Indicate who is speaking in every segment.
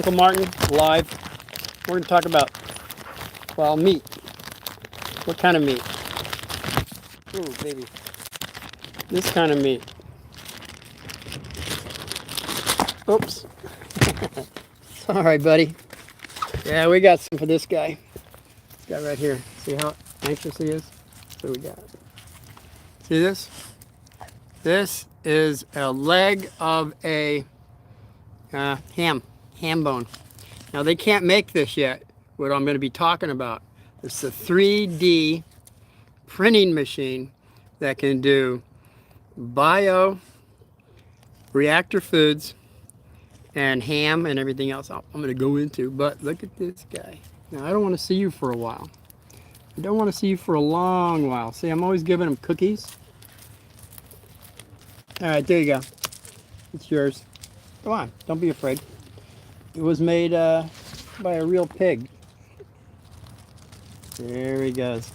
Speaker 1: Uncle Martin, live. We're going to talk about, well, meat. What kind of meat? Ooh, baby. This kind of meat. Oops. Sorry, buddy. Yeah, we got some for this guy. This guy right here. See how anxious he is? What we got? See this? This is a leg of a ham bone. Now they can't make this yet, what I'm going to be talking about. It's a 3D printing machine that can do bio reactor foods and ham and everything else I'm going to go into. But look at this guy. Now I don't want to see you for a while. I don't want to see you for a long while. See, I'm always giving him cookies. All right, there you go. It's yours. Come on, don't be afraid. It was made by a real pig. There he goes.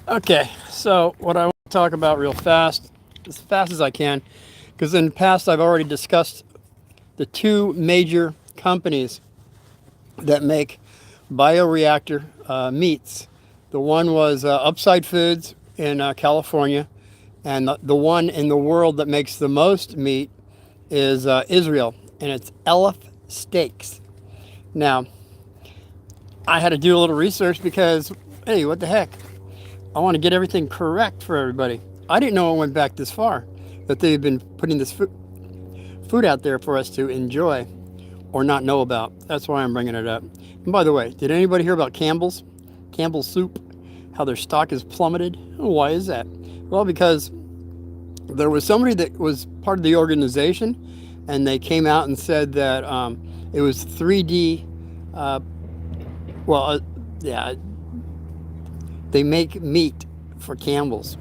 Speaker 1: Okay, so what I want to talk about real fast, as fast as I can, because in the past I've already discussed the two major companies that make bioreactor meats. The one was Upside Foods in California, and the one in the world that makes the most meat is Israel, and it's Aleph Steaks. Now, I had to do a little research because, hey, what the heck? I want to get everything correct for everybody. I didn't know it went back this far, that they've been putting this food out there for us to enjoy or not know about. That's why I'm bringing it up. And by the way, did anybody hear about Campbell's Soup? How their stock has plummeted? Why is that? Well, because there was somebody that was part of the organization, and they came out and said that it was 3D. Yeah, they make meat for Campbell's.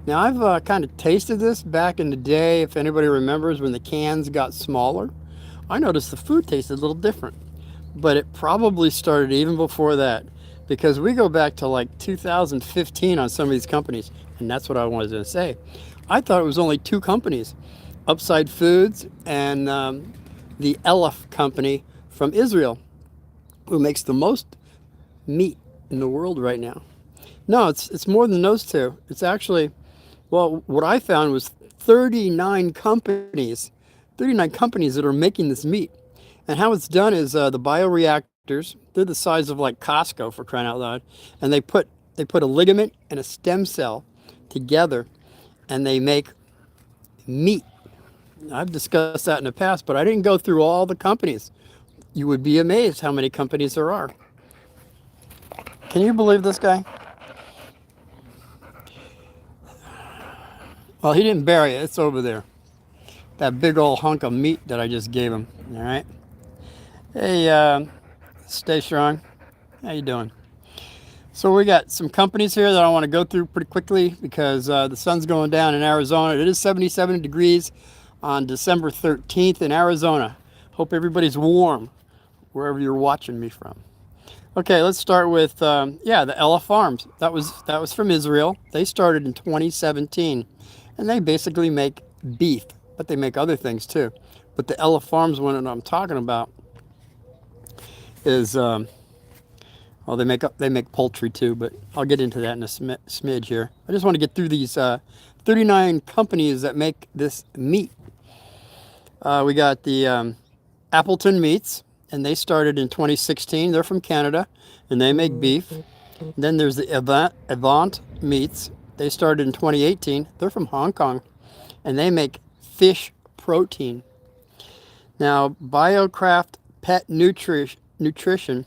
Speaker 1: Now, I've kind of tasted this back in the day, if anybody remembers, when the cans got smaller. I noticed the food tasted a little different, but it probably started even before that, because we go back to like 2015 on some of these companies, and that's what I wanted to say. I thought it was only two companies, Upside Foods and the Aleph company from Israel, who makes the most meat in the world right now. No, it's more than those two. It's actually, well, what I found was 39 companies that are making this meat. And how it's done is the bioreactors, they're the size of like Costco, for crying out loud, and they put a ligament and a stem cell together, and they make meat. I've discussed that in the past, but I didn't go through all the companies. You would be amazed how many companies there are. Can you believe this guy? Well, he didn't bury it. It's over there. That big old hunk of meat that I just gave him. All right. Hey, stay strong. How you doing? So we got some companies here that I want to go through pretty quickly because the sun's going down in Arizona. It is 77 degrees on December 13th in Arizona. Hope everybody's warm wherever you're watching me from. Okay, let's start with the Aleph Farms. That was from Israel. They started in 2017, and they basically make beef, but they make other things too. But the Aleph Farms one that I'm talking about is well, they make poultry too, but I'll get into that in a smidge here. I just want to get through these 39 companies that make this meat. We got the Appleton Meats, and they started in 2016. They're from Canada, and they make beef. Then there's the Avant Meats. They started in 2018. They're from Hong Kong, and they make fish protein. Now, BioCraft Pet Nutrition.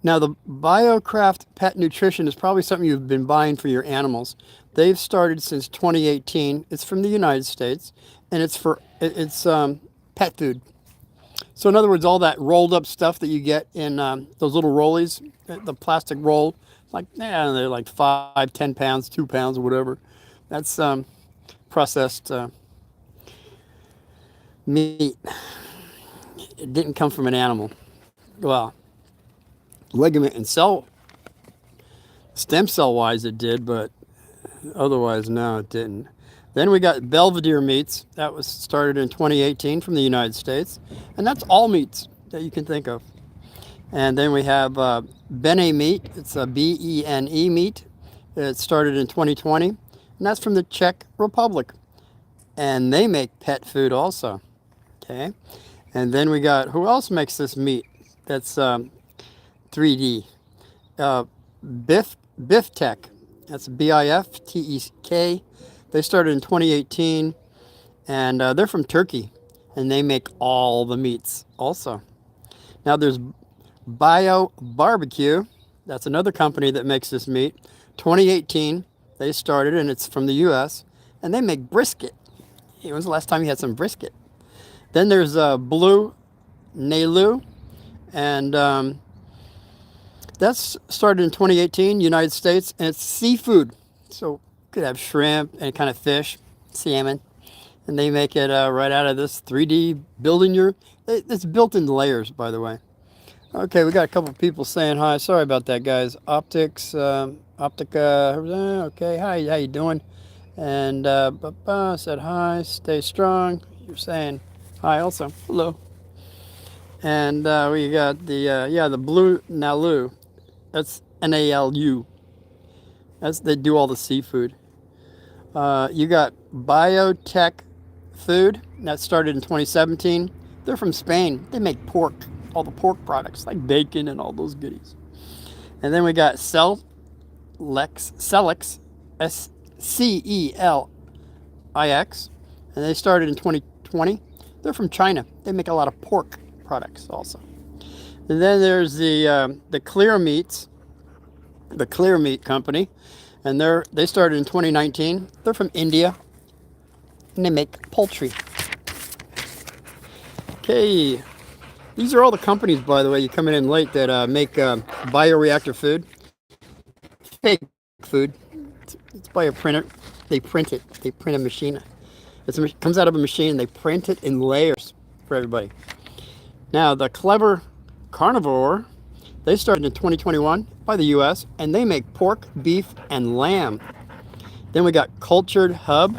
Speaker 1: Now, the BioCraft Pet Nutrition is probably something you've been buying for your animals. They've started since 2018. It's from the United States, and it's pet food. So in other words, all that rolled up stuff that you get in those little rollies, the plastic roll, they're like 5, 10 pounds, 2 pounds, or whatever. That's processed meat. It didn't come from an animal. Well, ligament and stem cell wise it did, but otherwise no, it didn't. Then we got Belvedere Meats. That was started in 2018 from the United States, and that's all meats. that you can think of. And then we have Bene Meat. It's a Bene meat. It started in 2020, and that's from the Czech Republic. And they make pet food also. Okay. And then we got, who else makes this meat? That's 3D. Biftech. That's Biftek. They started in 2018, and they're from Turkey, and they make all the meats also. Now there's Bio Barbecue. That's another company that makes this meat. 2018, they started, and it's from the U.S., and they make brisket. When was the last time you had some brisket? Then there's Blue Nalu, and that's started in 2018, United States, and it's seafood. So you could have shrimp and kind of fish, salmon, and they make it right out of this 3D building it's built in layers, by the way. Okay, we got a couple people saying hi. Sorry about that, guys. Optics, Optica, okay, hi, how you doing? And said hi, stay strong. You're saying hi also, hello. And we got the Blue Nalu. That's Nalu. They do all the seafood. You got Biotech Food. That started in 2017. They're from Spain. They make pork, all the pork products like bacon and all those goodies. And then we got Celix, Celix, and they started in 2020. They're from China. They make a lot of pork products also. And then there's the Clear Meats, the Clear Meat Company, and they started in 2019. They're from India, and they make poultry. Okay, these are all the companies, by the way. You're coming in late that make bioreactor food, fake food. It's by a printer. They print it. They print a machine. It comes out of a machine, and they print it in layers for everybody. Now, the Clever Carnivore, they started in 2021 by the U.S., and they make pork, beef, and lamb. Then we got Cultured Hub.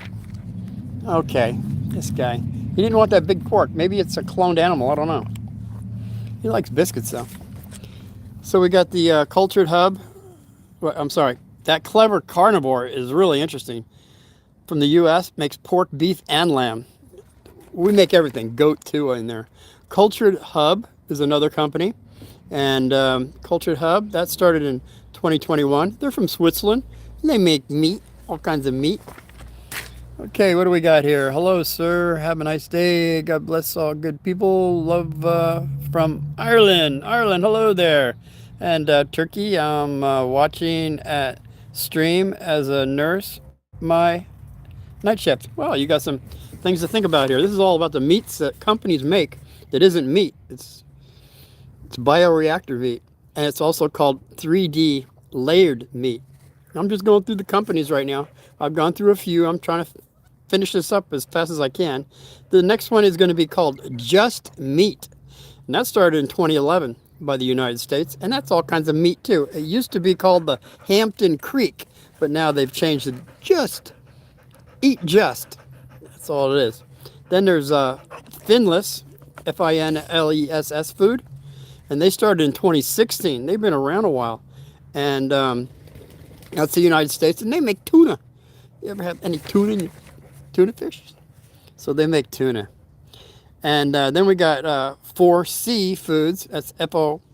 Speaker 1: Okay, this guy. He didn't want that big pork. Maybe it's a cloned animal. I don't know. He likes biscuits, though. So we got the Cultured Hub. Well, I'm sorry. That Clever Carnivore is really interesting. From the U.S., makes pork, beef, and lamb. We make everything. Goat, too, in there. Cultured Hub is another company. And Cultured Hub, that started in 2021. They're from Switzerland. And they make meat, all kinds of meat. Okay, what do we got here? Hello, sir. Have a nice day. God bless all good people. Love from Ireland. Ireland, hello there. And Turkey, I'm watching at stream as a nurse. My night shift. Well, you got some things to think about here. This is all about the meats that companies make that isn't meat. It's bioreactor meat, and it's also called 3D layered meat. I'm just going through the companies right now. I've gone through a few. I'm trying to finish this up as fast as I can. The next one is going to be called Just Meat, and that started in 2011 by the United States, and that's all kinds of meat too. It used to be called the Hampton Creek, but now they've changed it. Just Eat Just. That's all it is. Then there's Finless, Finless food, and they started in 2016. They've been around a while, and that's the United States, and they make tuna. You ever have any tuna fish? So they make tuna. And then we got 4C Foods. That's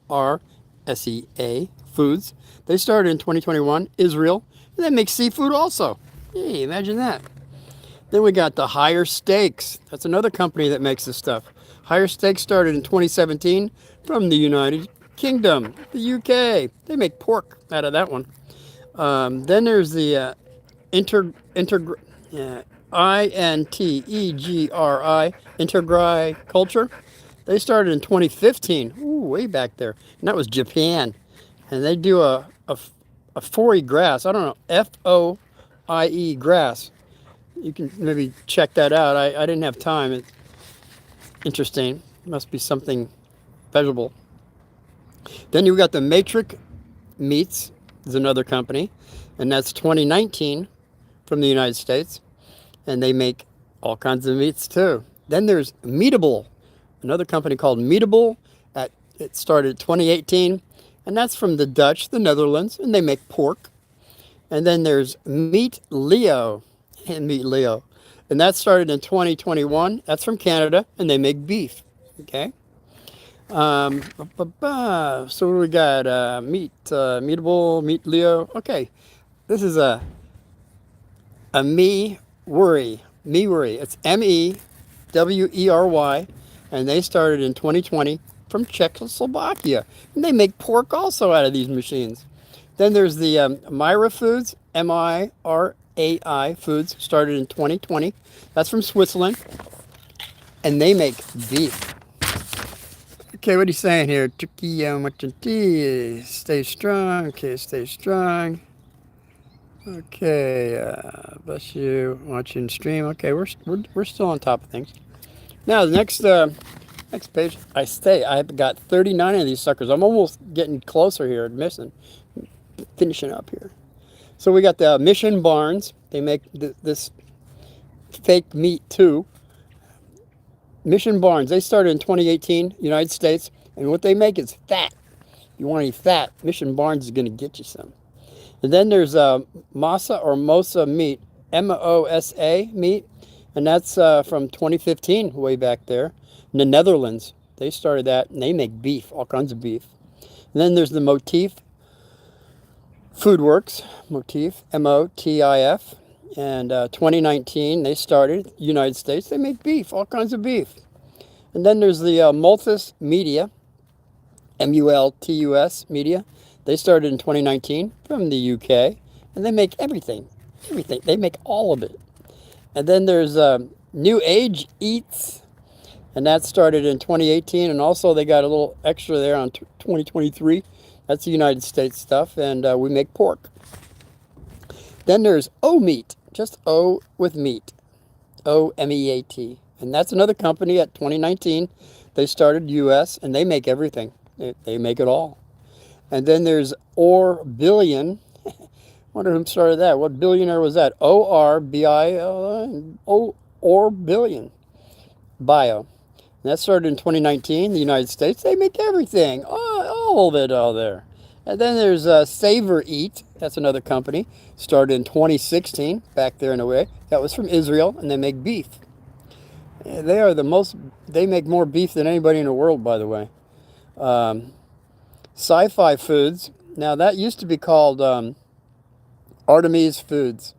Speaker 1: FORSEA Foods. They started in 2021, Israel, and they make seafood also. Hey, imagine that. Then we got the Higher Steaks. That's another company that makes this stuff. Higher Steaks started in 2017 from the United Kingdom, the UK. They make pork out of that one. Then there's the Integri Culture. They started in 2015. Ooh, way back there. And that was Japan. And they do a foie grass. I don't know, FOIE grass. You can maybe check that out. I didn't have time. It's interesting. It must be something vegetable. Then you got the Matrix Meats, is another company, and that's 2019 from the United States, and they make all kinds of meats too. Then there's Meatable, another company called Meatable It started 2018, and that's from the Dutch, the Netherlands, and they make pork. And then there's Meat Leo, and Meat Leo, and that started in 2021. That's from Canada, and they make beef. Okay. So what do we got? Meatable, Meat Leo. Okay, this is a Me Worry. Me Worry. It's MEWERY, and they started in 2020 from Czechoslovakia. And they make pork also out of these machines. Then there's the Myra Foods, MIRAI Foods, started in 2020. That's from Switzerland, and they make beef. Okay, what are you saying here? Turkey, mutton tea, stay strong. Okay, stay strong. Okay, bless you, watching stream. Okay, we're still on top of things. Now the next page, I've got 39 of these suckers. I'm almost getting closer here, finishing up here. So we got the Mission Barns. They make this fake meat too. Mission Barns, they started in 2018, United States, and what they make is fat. You want to eat fat, Mission Barns is going to get you some. And then there's Masa or Mosa meat, MOSA meat, and that's from 2015, way back there, in the Netherlands. They started that, and they make beef, all kinds of beef. And then there's the Motif Foodworks, Motif, MOTIF. And 2019, they started, United States. They make beef, all kinds of beef. And then there's the Multus Media, MULTUS Media. They started in 2019 from the UK, and they make everything. They make all of it. And then there's New Age Eats, and that started in 2018, and also they got a little extra there on 2023. That's the United States stuff, and we make pork. Then there's O Meat, just O with meat, OMEAT, and that's another company at 2019. They started US, and they make everything. They make it all. And then there's Orbillion. Wonder who started that. What billionaire was that? Orbillion Bio. And that started in 2019, the United States. They make everything, all of it out there. And then there's Savor Eat. That's another company. Started in 2016, back there in a way. That was from Israel, and they make beef. They make more beef than anybody in the world, by the way. Sci-Fi Foods. Now, that used to be called Artemis Foods,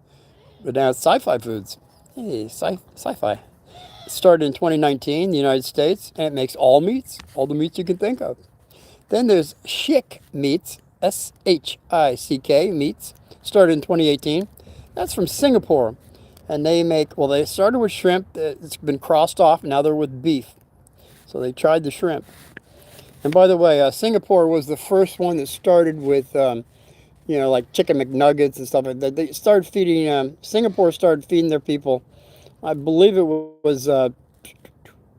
Speaker 1: but now it's Sci-Fi Foods. Hey, Sci-Fi. It started in 2019, the United States, and it makes all meats, all the meats you can think of. Then there's Schick Meats, SHICK Meats, started in 2018. That's from Singapore, and they started with shrimp. It's been crossed off, now they're with beef. So they tried the shrimp. And by the way, Singapore was the first one that started with, like chicken McNuggets and stuff like that. They started feeding, Singapore started feeding their people, I believe it was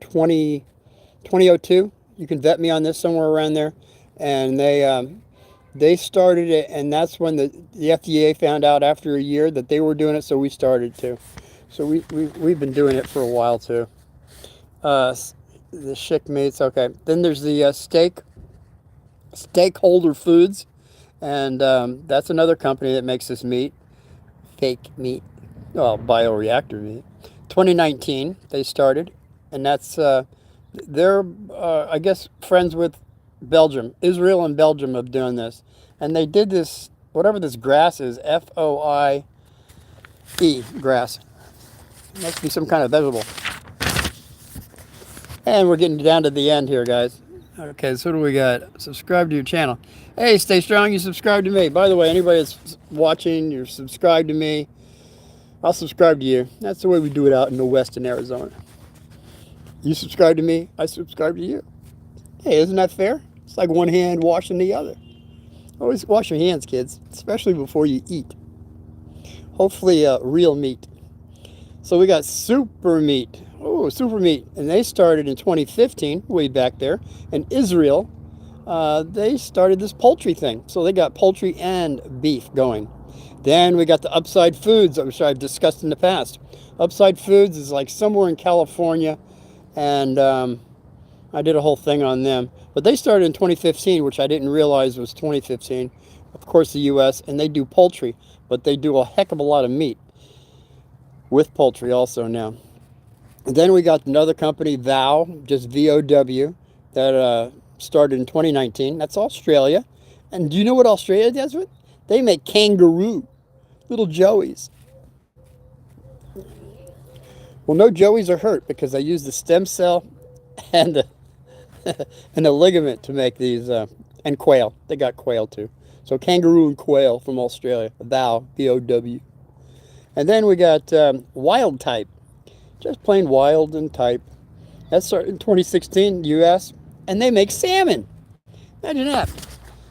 Speaker 1: 2002. You can vet me on this, somewhere around there. And they started it, and that's when the FDA found out after a year that they were doing it, so we started too. So we've been doing it for a while too. The Schick Meats, okay. Then there's the Stakeholder Foods, and that's another company that makes this meat, fake meat, bioreactor meat. 2019 they started, and that's they're I guess friends with Belgium, Israel and Belgium of doing this, and they did this, whatever this grass is, FOIE grass. It must be some kind of vegetable. And we're getting down to the end here, guys. Okay, so what do we got? Subscribe to your channel. Hey, stay strong. You subscribe to me. By the way, anybody that's watching, you're subscribed to me, I'll subscribe to you. That's the way we do it out in the West in Arizona. You subscribe to me, I subscribe to you. Hey, isn't that fair? It's like one hand washing the other. Always wash your hands, kids, especially before you eat. Hopefully real meat. So we got Super Meat. Oh, Super Meat. And they started in 2015, way back there. In Israel, they started this poultry thing. So they got poultry and beef going. Then we got the Upside Foods, which I've discussed in the past. Upside Foods is like somewhere in California. And I did a whole thing on them. But they started in 2015, which I didn't realize was 2015. Of course, the U.S., and they do poultry, but they do a heck of a lot of meat with poultry also now. And then we got another company, VOW, just VOW, that started in 2019. That's Australia. And do you know what Australia does with? They make kangaroo, little joeys. Well, no joeys are hurt because they use the stem cell and the and the ligament to make these, and quail. They got quail too. So kangaroo and quail from Australia, VOW, VOW. And then we got Wild Type, just plain wild and type. That started in 2016, U.S., and they make salmon. Imagine that.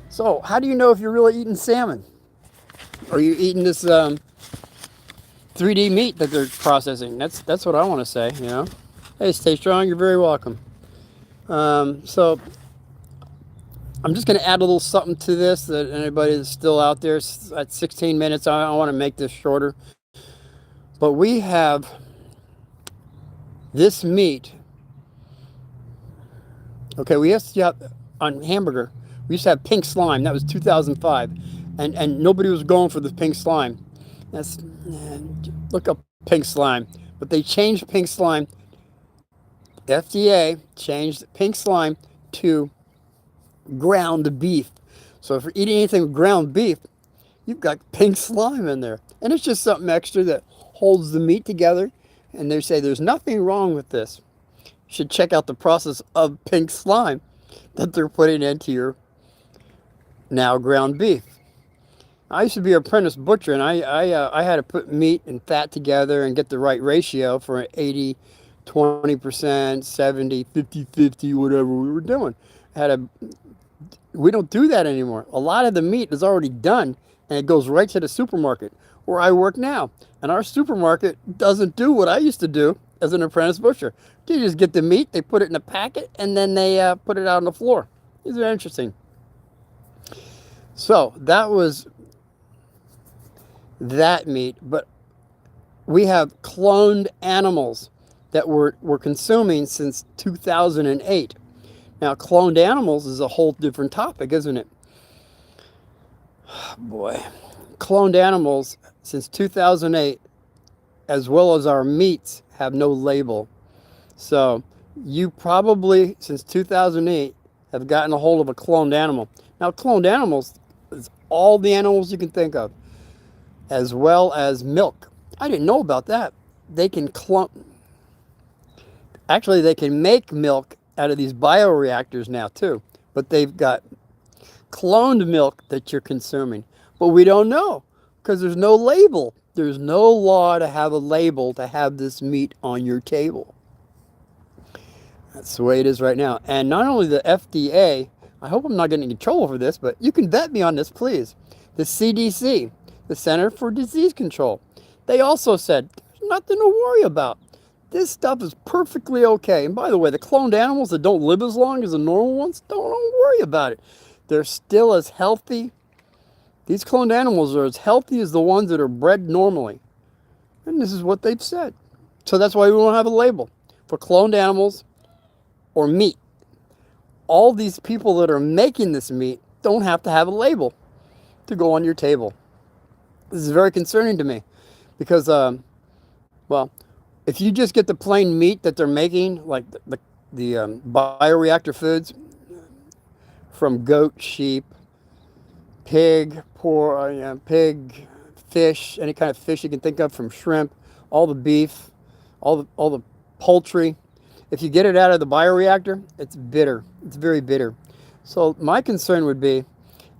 Speaker 1: So how do you know if you're really eating salmon? Or are you eating this 3D meat that they're processing? That's what I want to say, you know. Hey, stay strong. You're very welcome. So I'm just going to add a little something to this that anybody that's still out there at 16 minutes. I want to make this shorter. But we have this meat. Okay, we used to have on hamburger. We used to have pink slime. That was 2005, and nobody was going for the pink slime. Look up pink slime. But they changed pink slime. FDA changed pink slime to ground beef. So if you're eating anything with ground beef, you've got pink slime in there. And it's just something extra that holds the meat together. And they say there's nothing wrong with this. You should check out the process of pink slime that they're putting into your now ground beef. I used to be an apprentice butcher, and I had to put meat and fat together and get the right ratio for 80, 20%, 70, 50, 50, whatever we were doing. We don't do that anymore. A lot of the meat is already done, and it goes right to the supermarket where I work now. And our supermarket doesn't do what I used to do as an apprentice butcher. They just get the meat, they put it in a packet, and then they put it out on the floor. These are interesting. So that was that meat, but we have cloned animals that we're consuming since 2008. Now, cloned animals is a whole different topic, isn't it? Oh, boy. Cloned animals since 2008, as well as our meats, have no label. So you probably, since 2008, have gotten a hold of a cloned animal. Now, cloned animals is all the animals you can think of, as well as milk. I didn't know about that. They can clone. Actually, they can make milk out of these bioreactors now too. But they've got cloned milk that you're consuming. But we don't know because there's no label. There's no law to have a label to have this meat on your table. That's the way it is right now. And not only the FDA, I hope I'm not getting in trouble for this, but you can vet me on this, please. The CDC, the Center for Disease Control, they also said there's nothing to worry about. This stuff is perfectly okay. And by the way, the cloned animals that don't live as long as the normal ones, don't worry about it. They're still as healthy. These cloned animals are as healthy as the ones that are bred normally. And this is what they've said. So that's why we don't have a label for cloned animals or meat. All these people that are making this meat don't have to have a label to go on your table. This is very concerning to me because, well, if you just get the plain meat that they're making, like the bioreactor foods from goat, sheep, pig, pig, fish, any kind of fish you can think of, from shrimp, all the beef, all the poultry. If you get it out of the bioreactor, it's bitter. It's very bitter. So my concern would be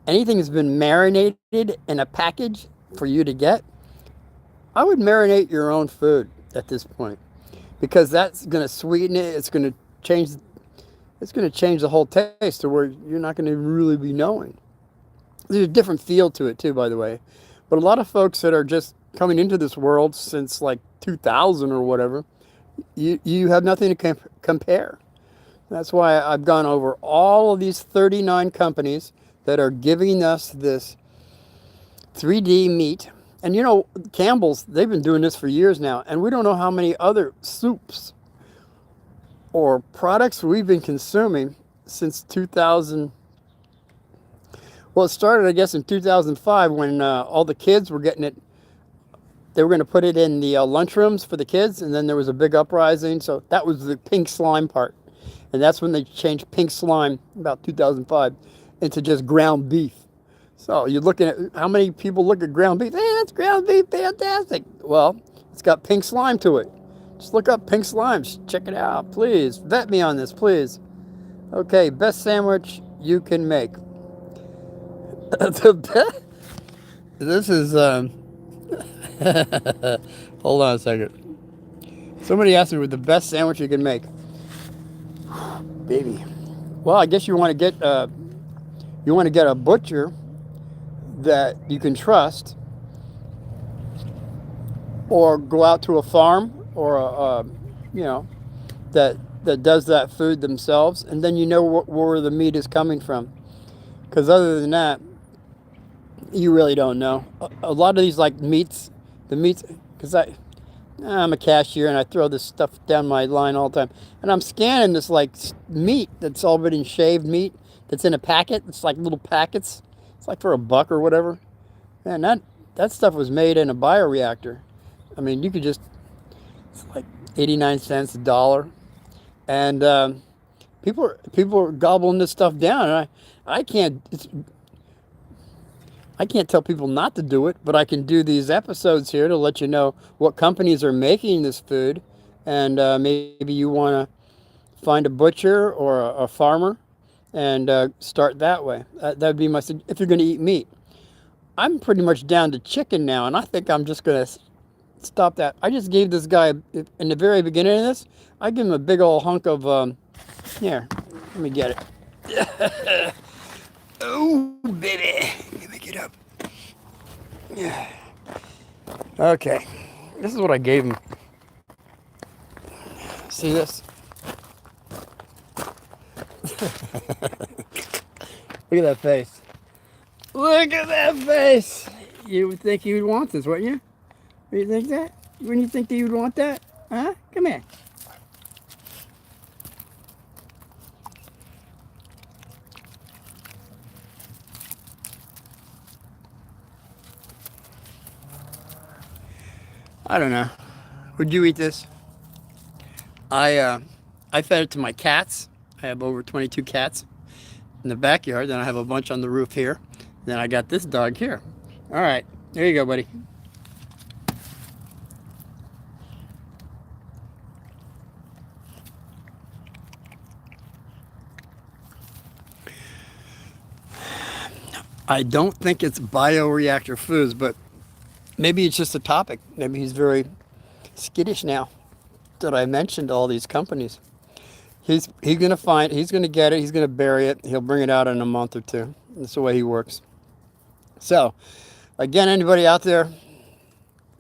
Speaker 1: anything that's been marinated in a package for you to get, I would marinate your own food at this point, because that's going to sweeten it. It's going to change the whole taste to where you're not going to really be knowing. There's a different feel to it too, by the way. But a lot of folks that are just coming into this world since like 2000 or whatever, you have nothing to compare. That's why I've gone over all of these 39 companies that are giving us this 3D meat. And you know, Campbell's, they've been doing this for years now, and we don't know how many other soups or products we've been consuming since 2000. Well, it started, I guess, in 2005 when all the kids were getting it. They were going to put it in the lunchrooms for the kids, and then there was a big uprising. So that was the pink slime part. And that's when they changed pink slime, about 2005, into just ground beef. So you're looking at how many people look at ground beef. Hey, that's ground beef, fantastic. Well, it's got pink slime to it. Just look up pink slime. Check it out, please. Vet me on this, please. Okay, best sandwich you can make. This is hold on a second. Somebody asked me what the best sandwich you can make. Baby. Well, I guess you want to get a butcher that you can trust, or go out to a farm or that does that food themselves, and then you know where the meat is coming from. Because other than that, you really don't know. A lot of these the meats, because I'm a cashier and I throw this stuff down my line all the time, and I'm scanning this like meat that's all been shaved meat that's in a packet. It's like little packets. It's like for $1 or whatever. Man, that stuff was made in a bioreactor. I mean, it's like 89 cents, $1, and people are gobbling this stuff down, and I can't tell people not to do it, but I can do these episodes here to let you know what companies are making this food, and maybe you want to find a butcher or a farmer and start that way. That'd be if you're going to eat meat. I'm pretty much down to chicken now, and I think I'm just going to stop that. I just gave this guy, in the very beginning of this, I gave him a big old hunk of, here, let me get it. Oh, baby. Let me get up. Yeah. Okay. This is what I gave him. See this? Look at that face. Look at that face. You would think he would want this, wouldn't you? Would you think that? Wouldn't you think that you would want that? Huh? Come here. I don't know. Would you eat this? I fed it to my cats. I have over 22 cats in the backyard. Then I have a bunch on the roof here. Then I got this dog here. All right. There you go, buddy. I don't think it's bioreactor foods, but maybe it's just a topic. Maybe he's very skittish now that I mentioned all these companies. He's gonna get it. He's gonna bury it. He'll bring it out in a month or two. That's the way he works. So, again, anybody out there,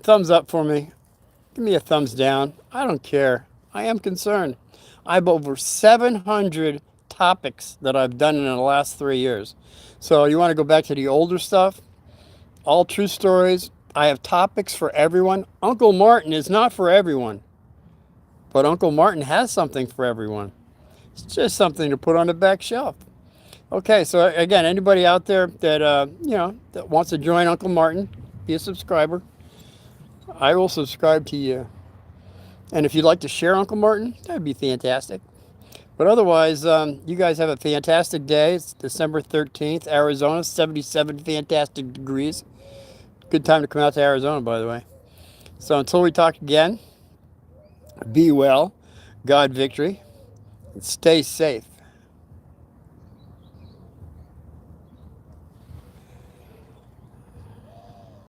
Speaker 1: thumbs up for me. Give me a thumbs down. I don't care. I am concerned. I have over 700 topics that I've done in the last 3 years. So you want to go back to the older stuff? All true stories. I have topics for everyone. Uncle Martin is not for everyone. But Uncle Martin has something for everyone. It's just something to put on the back shelf. Okay, so again, anybody out there that that wants to join Uncle Martin, be a subscriber. I will subscribe to you. And if you'd like to share Uncle Martin, that'd be fantastic. But otherwise, you guys have a fantastic day. It's December 13th, Arizona, 77 fantastic degrees. Good time to come out to Arizona, by the way. So until we talk again, be well, God victory, and stay safe.